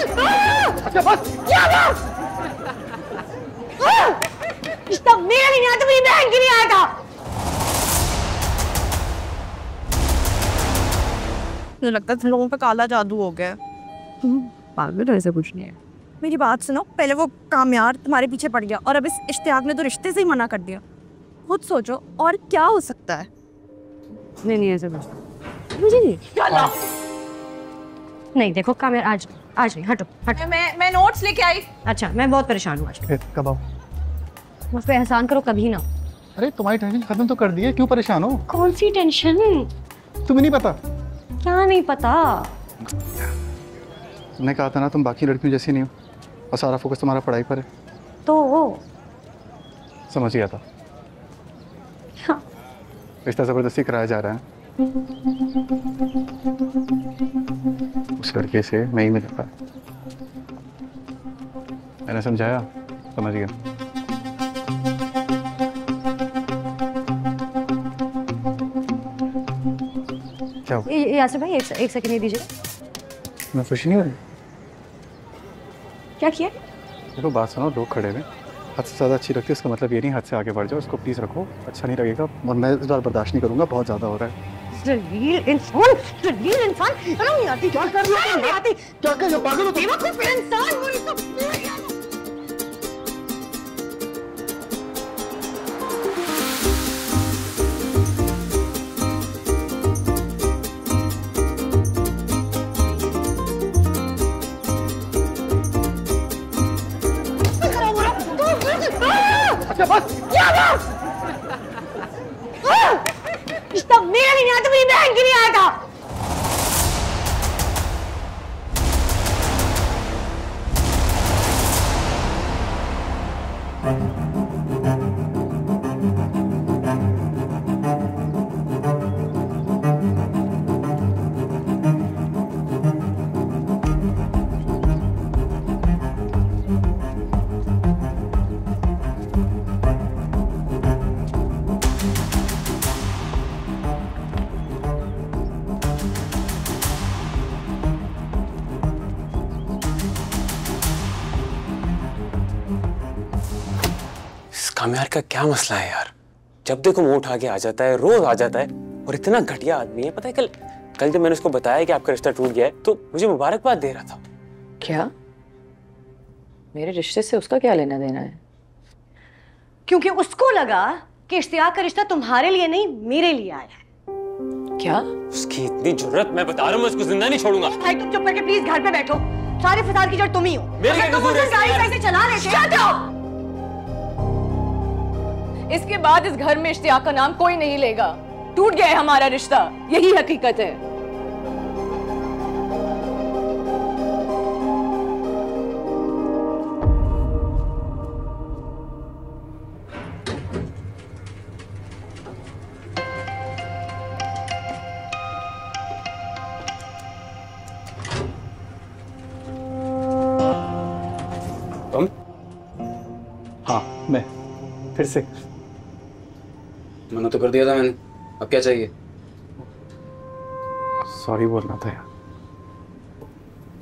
अच्छा बस, क्या बस? रिश्ता मेरा नहीं आया तो मेरी बहन की नहीं आया था। मुझे लगता है तुम लोगों पे काला जादू हो गया। पागल हो, ऐसा कुछ नहीं है। मेरी बात सुनो, पहले वो कामयार तुम्हारे पीछे पड़ गया और अब इस इश्तियाक ने तो रिश्ते से ही मना कर दिया। खुद सोचो और क्या हो सकता है। नहीं नहीं ऐसा कुछ मुझे नहीं। नहीं देखो कामयार, आज नहीं, हटो हटो। मैं नोट्स लेके आई। अच्छा मैं बहुत परेशान हूँ आज। कब आओ? मुझ पे एहसान करो कभी ना। अरे तुम्हारी टेंशन खत्म तो कर दी है, क्यों परेशान हो? कौन सी टेंशन? तुम्हें नहीं पता? क्या नहीं पता? तुमने कहा था ना तुम बाकी लड़कियों जैसी नहीं हो और सारा फोकस तुम्हारा पढ़ाई पर है। तो वो समझ गया था। हाँ। रिश्ता जबरदस्ती कराया जा रहा है। उस लड़के से मैं ही मिला था, मैंने समझाया, समझ गया। क्या हुआ? यासर भाई एक सेकंड दीजिए। मैं खुशी नहीं हो रही? क्या किया? देखो बात सुनो, लोग खड़े हुए, हद से ज़्यादा अच्छी लगती है, इसका मतलब ये नहीं हद से आगे बढ़ जाओ, इसको प्लीज़ रखो, अच्छा नहीं लगेगा और मैं इस बार बर्दाश्त नहीं करूँगा, बहुत ज़्यादा हो रहा है। इंसान शर्म नहीं आती? क्या कर रही हो? नहीं आती। क्या कर रहे हो? पागल हो तुम? बेवकूफ इंसान वो तो अच्छा बस, क्या बस? रिश्ता मेरा नहीं आया तो मेरी बहन की नहीं आया था। कामयार का क्या मसला है यार? जब देखो मुंह उठा के आ जाता है, रोज आ जाता है और इतना घटिया आदमी है। पता है कल जब मैंने उसको बताया कि आपका रिश्ता टूट गया है तो मुझे मुबारकबाद दे रहा था। क्या? मेरे रिश्ते से उसका क्या लेना देना है? क्योंकि उसको लगा कि इश्तियाक का रिश्ता तुम्हारे लिए नहीं मेरे लिए आया है। क्या? उसकी इतनी जुर्रत, मैं बता रहा हूँ मैं उसको जिंदा नहीं छोड़ूंगा। भाई तुम चुप करके प्लीज घर पे बैठो। सारे फसाद की जड़ तुम ही हो। मेरे तुम उसे गाड़ी सही से चला लेते। इसके बाद इस घर में इश्तियाक का नाम कोई नहीं लेगा। टूट गया है हमारा रिश्ता, यही हकीकत है। तुम? हाँ मैं फिर से मना तो कर दिया था मैंने, अब क्या चाहिए? सॉरी बोलना था यार।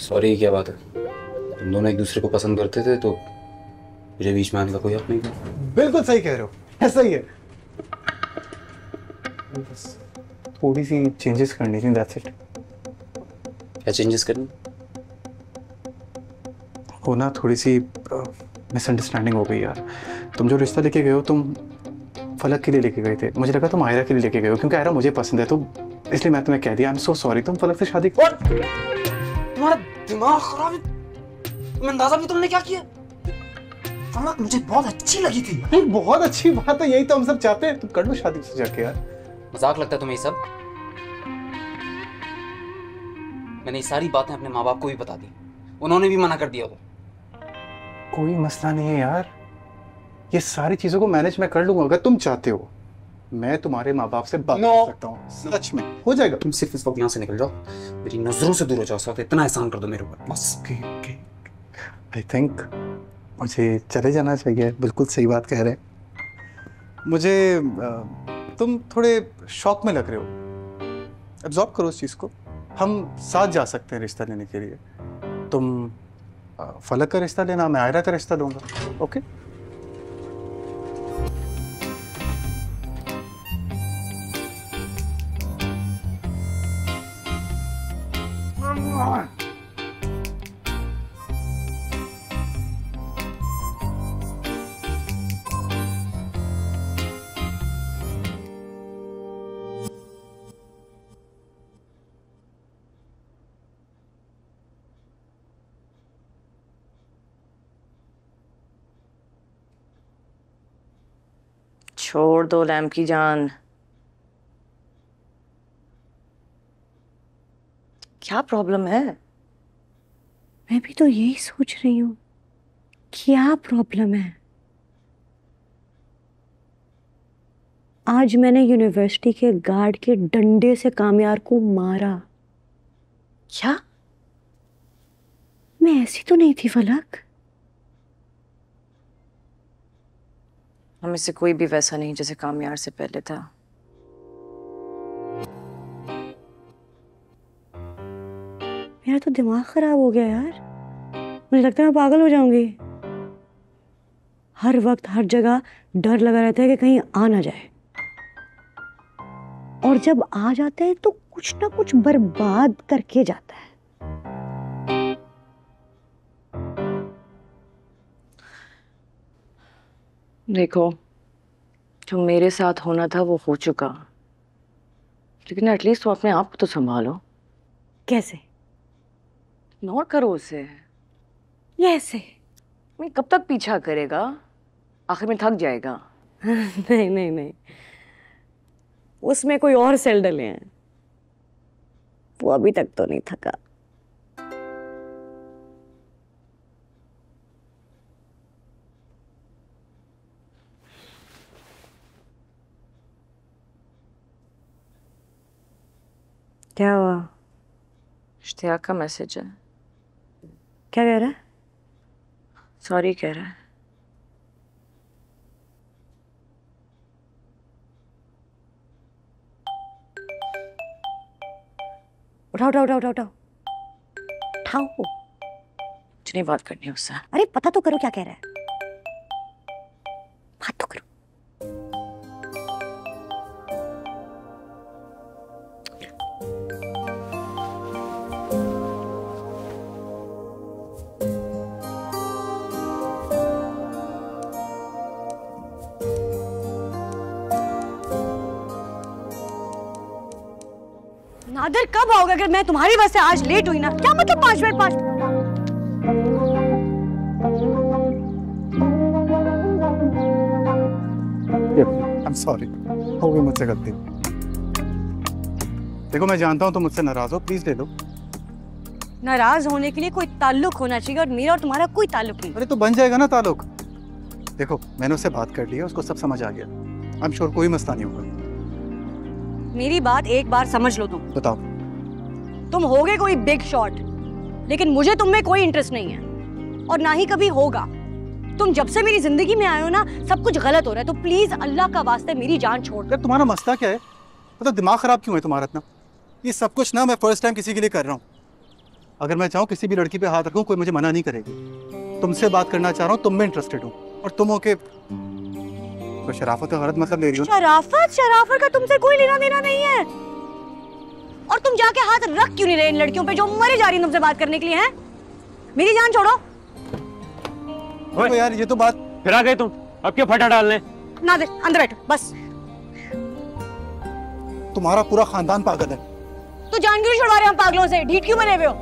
सॉरी क्या बात है? तुम दोनों एक दूसरे को पसंद करते थे तो मुझे बीच में आने का कोई हक नहीं था। बिल्कुल सही कह रहे हो, ऐसा ही है। बस थोड़ी सी चेंजेस करनी थी, दैट्स इट। क्या चेंजेस करनी? वो ना थोड़ी सी मिसअंडरस्टैंडिंग हो गई यार। तुम जो रिश्ता लेके गए हो तुम फलक के लिए लेके गए थे, मुझे लगा तुम आयरा के लिए लेके गए हो क्योंकि आयरा मुझे पसंद है, तो इसलिए मैं तुम्हें कह दिया। I am so sorry. तुम फलक से शादी तुम्हारा दिमाग खराब है। तुम अंदाजा भी तुमने क्या किया? फलक मुझे बहुत अच्छी लगी थी। नहीं बहुत अच्छी बात है, यही तो हम सब चाहते हैं। तुम कर लो शादी से जाके यार। मजाक लगता है तुम्हें ये सब? मैंने ये सारी बातें अपने माँ बाप को भी बता दी, उन्होंने भी मना कर दिया। कोई मसला नहीं है यार, ये सारी चीजों को मैनेज मैं कर लूंगा। अगर तुम चाहते हो मैं तुम्हारे माँ बाप से बात कर सकता हूँ, सच में हो जाएगा। तुम सिर्फ इस वक्त यहाँ से निकल जाओ, मेरी नजरों से दूर हो जाओ। साथ इतना एहसान कर दो मेरे ऊपर बस। आई थिंक मुझे चले जाना चाहिए। बिल्कुल सही बात कह रहे हैं। मुझे तुम थोड़े शौक में लग रहे हो, एब्जॉर्ब करो उस चीज़ को। हम साथ जा सकते हैं रिश्ता लेने के लिए। तुम फलक का रिश्ता लेना, मैं आयरा का रिश्ता लूंगा। ओके छोड़ दो लैम्प की जान। क्या प्रॉब्लम है? मैं भी तो यही सोच रही हूँ, क्या प्रॉब्लम है? आज मैंने यूनिवर्सिटी के गार्ड के डंडे से कामयार को मारा। क्या? मैं ऐसी तो नहीं थी फलक। हमें से कोई भी वैसा नहीं जैसे कामयार से पहले था। मेरा तो दिमाग खराब हो गया यार, मुझे लगता है मैं पागल हो जाऊंगी। हर वक्त हर जगह डर लगा रहता है कि कहीं आ ना जाए, और जब आ जाता है तो कुछ ना कुछ बर्बाद करके जाता है। देखो, जो मेरे साथ होना था वो हो चुका, लेकिन एटलीस्ट तुम अपने आप को तो संभालो। कैसे? इग्नोर करो उसे। ये ऐसे? मैं कब तक पीछा करेगा? आखिर में थक जाएगा। नहीं नहीं नहीं, उसमें कोई और सेल डले हैं, वो अभी तक तो नहीं थका। क्या हुआ? इश्तियाक का मैसेज है। क्या कह रहा है? सॉरी कह रहा है। उठाओ उठाओ उठाओ उठाओ उठाओ। कुछ नहीं बात करनी उससे। अरे पता तो करो क्या कह रहा है, बात तो करो। नादिर कब आओगे? अगर मैं तुम्हारी वजह से आज लेट हुई ना, क्या मतलब 5 मिनट 5 I'm sorry, हो गई मुझसे गलती। देखो मैं जानता हूँ तुम मुझसे नाराज हो, प्लीज ले लो। नाराज होने के लिए कोई ताल्लुक होना चाहिए, और मेरा और तुम्हारा कोई ताल्लुक नहीं। अरे तो बन जाएगा ना ताल्लुक। देखो मैंने उससे बात कर ली है, उसको सब समझ आ गया। आई एम श्योर कोई मसला नहीं होगा। मेरी बात एक बार समझ लो। बताओ। तुम होगे कोई बिग शॉट, लेकिन मुझे तुम में कोई इंटरेस्ट नहीं है, और ना ही कभी होगा। तुम जब से मेरी जिंदगी में आए हो ना, सब कुछ गलत हो रहा है। तो प्लीज अल्लाह का वास्ते मेरी जान छोड़ दो। तुम्हारा मसला क्या है? मतलब दिमाग खराब क्यों है तुम्हारा इतना? ये सब कुछ ना मैं फर्स्ट टाइम किसी के लिए कर रहा हूँ। अगर मैं चाहूँ किसी भी लड़की पे हाथ रखूँ, कोई मुझे मना नहीं करेगी। तुमसे बात करना चाह रहा हूँ, तुम में इंटरेस्टेड हूँ, और तुम हो के तो शराफत का गलत मतलब ले रही हो। शराफत का तुमसे कोई लेना देना नहीं है। और तुम जाके हाथ रख क्यों नहीं रहे इन लड़कियों पे जो मरे जा रही हैं तुमसे बात करने के लिए? हैं? मेरी जान छोड़ो। तो यार ये तो बात फिर आ गए तुम, अब क्या फटा डालने? नादिर अंदर बैठो बस। तुम्हारा पूरा खानदान पागल है। तो जान क्यों छुड़वा रहे हैं हम पागलों से? ढीठ क्यों बने हुए हो?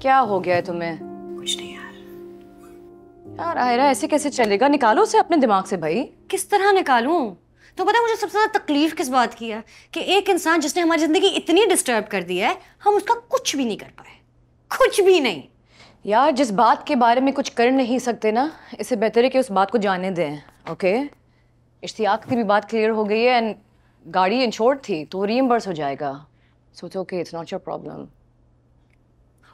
क्या हो गया है तुम्हें? कुछ नहीं यार। क्या यार आयरा ऐसे कैसे चलेगा? निकालो उसे अपने दिमाग से भाई। किस तरह निकालूं? तो पता है मुझे सबसे ज्यादा तकलीफ किस बात की है कि एक इंसान जिसने हमारी जिंदगी इतनी डिस्टर्ब कर दी है, हम उसका कुछ भी नहीं कर पाए, कुछ भी नहीं। यार जिस बात के बारे में कुछ कर नहीं सकते ना, इससे बेहतर है कि उस बात को जाने दें। ओके, इश्तियाक की भी बात क्लियर हो गई है एंड गाड़ी इंश्योर्ड थी तो रीइंबर्स हो जाएगा। So it's okay, it's not your problem.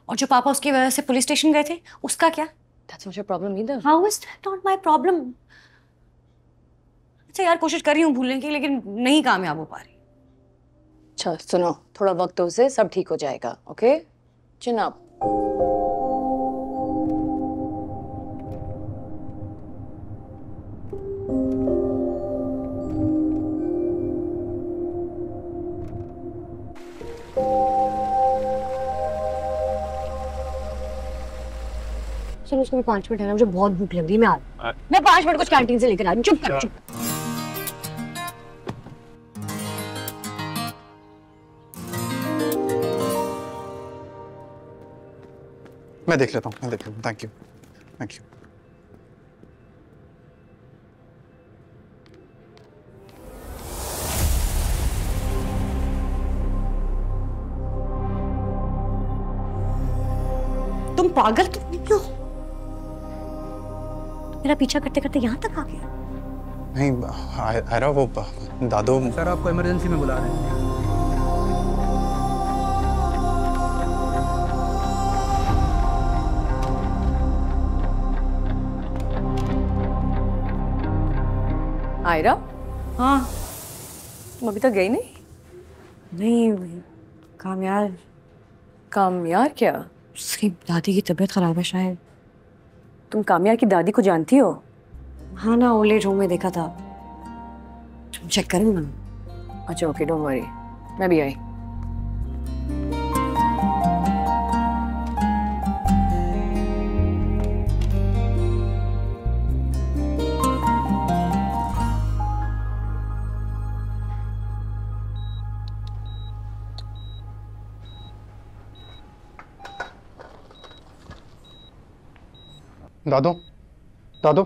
और जो पापा उसकी वजह से पुलिस स्टेशन गए थे, उसका क्या? That's not your problem either. How is that not my problem? अच्छा यार, कोशिश कर रही हूँ भूलने की, लेकिन नहीं कामयाब हो पा रही। अच्छा सुनो, थोड़ा वक्त दो उसे, सब ठीक हो जाएगा। ओके जनाब। चलो उसको 5 मिनट है ना, मुझे बहुत भूख लग रही है। मैं आ रही हूँ। मैं 5 मिनट कुछ कैंटीन से लेकर आ रही हूँ। चुप कर, चुप। मैं देख लेता हूँ, थैंक यू, थैंक यू। तुम पागल तो नहीं हो? मेरा पीछा करते करते यहाँ तक आ गया। नहीं आयरा, वो दादू सर आपको इमरजेंसी में बुला रहे हैं। आयरा, हाँ। तुम अभी तक गई नहीं? नहीं कामयार। कामयार क्या? उसकी दादी की तबीयत खराब है शायद। तुम कामयार की दादी को जानती हो? हाँ ना, ओल्ड एज होम में देखा था। तुम चेक करो ना। अच्छा ओके, डोंट वरी, मैं भी आई। दादू, दादू,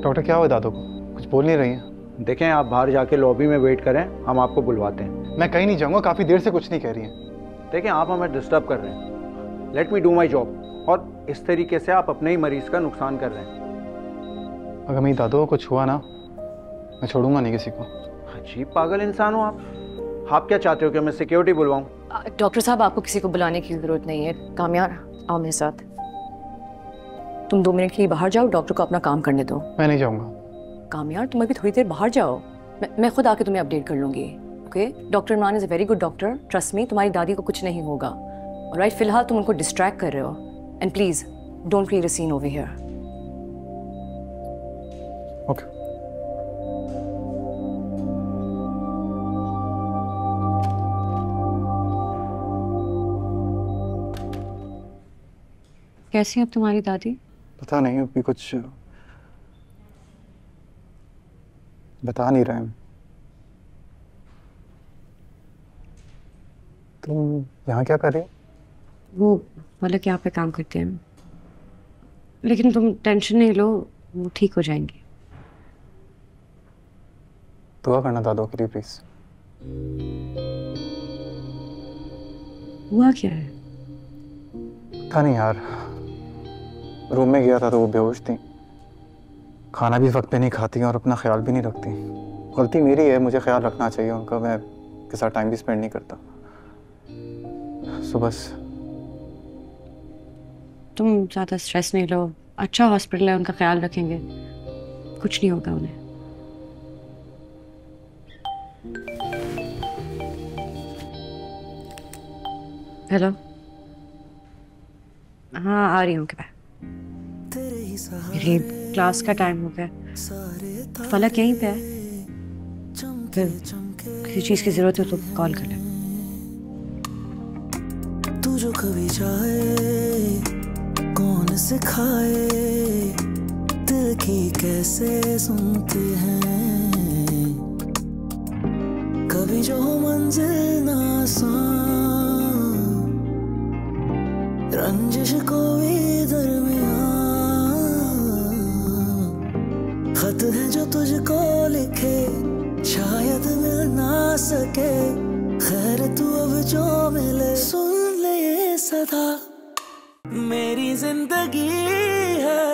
डॉक्टर क्या हुआ दादू को? कुछ बोल नहीं रही हैं। देखें, आप बाहर जाके लॉबी में वेट करें, हम आपको बुलवाते हैं। मैं कहीं नहीं जाऊंगा, काफी देर से कुछ नहीं कह रही हैं। देखें, आप हमें डिस्टर्ब कर रहे हैं। Let me do my job. और इस तरीके से आप अपने ही मरीज का नुकसान कर रहे हैं। अगर मेरी दादू को कुछ हुआ ना, मैं छोड़ूंगा नहीं किसी को। अजीब पागल इंसान हो आप। आप क्या चाहते हो कि मैं सिक्योरिटी बुलवाऊं? डॉक्टर साहब, आपको किसी को बुलाने की जरूरत नहीं है। कामयार, आओ मेरे साथ। तुम 2 मिनट के लिए बाहर जाओ, डॉक्टर को अपना काम करने दो। मैं नहीं जाऊंगा। कामयार, तुम अभी थोड़ी देर बाहर जाओ, मैं खुद आके तुम्हें अपडेट कर लूंगी। Okay, doctor Imran is a very good doctor, trust me, तुम्हारी दादी को कुछ नहीं होगा। ऑलराइट, फिलहाल तुम उनको डिस्ट्रैक्ट कर रहे हो and please don't create a seen over here. Okay. कैसी है अब तुम्हारी दादी? पता नहीं, अभी कुछ बता नहीं रहे हैं। तुम यहाँ क्या कर रही हो? वो फलक यहाँ पे काम करते हैं, लेकिन तुम टेंशन नहीं लो, वो ठीक हो जाएंगे। दुआ करना दादू के लिए प्लीज। हुआ क्या है? था नहीं यार, रूम में गया था तो वो बेहोश थी, खाना भी वक्त पे नहीं खाती और अपना ख्याल भी नहीं रखती। गलती मेरी है, मुझे ख्याल रखना चाहिए उनका, मैं के साथ टाइम भी स्पेंड नहीं करता। सो बस। तुम ज़्यादा स्ट्रेस नहीं लो, अच्छा हॉस्पिटल है, उनका ख्याल रखेंगे, कुछ नहीं होगा उन्हें। हेलो, हाँ आ रही हूँ। क्या मेरी क्लास का टाइम हो गया, फलक यहीं पे है, फिर किसी चीज़ की ज़रूरत हो तो कॉल कर ले। तू जो कभी चाहे कौन सिखाए, दिल की कैसे सुनते हैं, कभी जो मंजिल ना आसान, रंजिश को भी दरमियान, तुझको लिखे शायद मिल ना सके, खैर तू अब जो मिले सुन ले ये सदा। मेरी जिंदगी है